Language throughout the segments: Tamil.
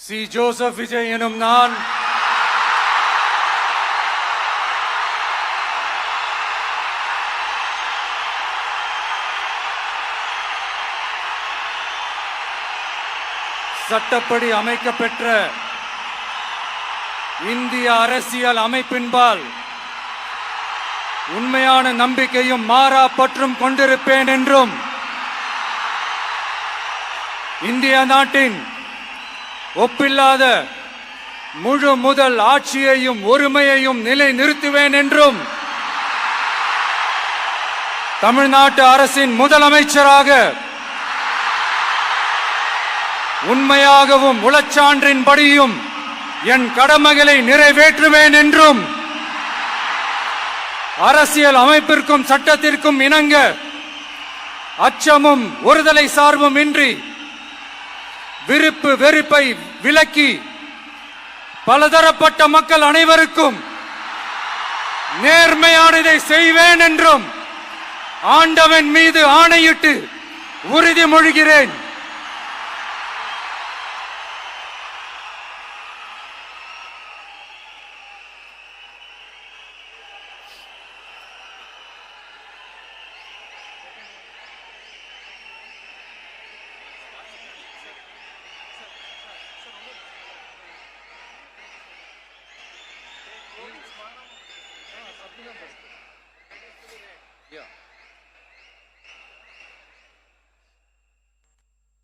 சி. ஜோசப் விஜய் எனும் நான் சட்டப்படி அமைக்கப்பெற்ற இந்திய அரசியல் அமைப்பின்பால் உண்மையான நம்பிக்கையும் மாறா பற்றும் கொண்டிருப்பேன் என்றும் இந்திய நாட்டின் ஒப்பில்லாத முழு முதல் ஆட்சியையும் ஒருமையையும் நிலை நிறுத்துவேன் என்றும் தமிழ்நாட்டு அரசின் முதலமைச்சராக உண்மையாகவும் உளச்சான்றின்படியும் என் கடமைகளை நிறைவேற்றுவேன் என்றும் அரசியல் அமைப்பிற்கும் சட்டத்திற்கும் இணங்க அச்சமும் ஒருதலை சார்பும் இன்றி விருப்பு வெறுப்பை விலக்கி பலதரப்பட்ட மக்கள் அனைவருக்கும் நேர்மையானதை செய்வேன் என்றும் ஆண்டவன் மீது ஆணையிட்டு உறுதிமொழிகிறேன்.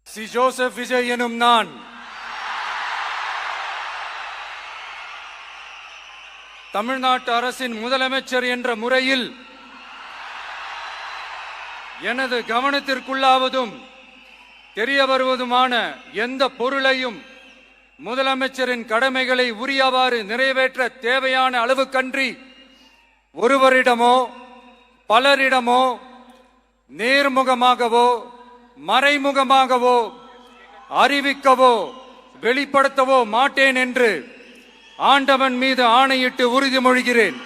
சி. ஜோசப் விஜய் எனும் நான் தமிழ்நாட்டு அரசின் முதலமைச்சர் என்ற முறையில் எனது கவனத்திற்குள்ளாவதும் தெரிய வருவதுமான எந்த பொருளையும் முதலமைச்சரின் கடமைகளை உரியவாறு நிறைவேற்ற தேவையான அளவுக்கன்றி ஒருவரிடமோ பலரிடமோ நேர்முகமாகவோ மறைமுகமாகவோ அறிவிக்கவோ வெளிப்படுத்தவோ மாட்டேன் என்று ஆண்டவன் மீது ஆணையிட்டு உறுதிமொழிகிறேன்.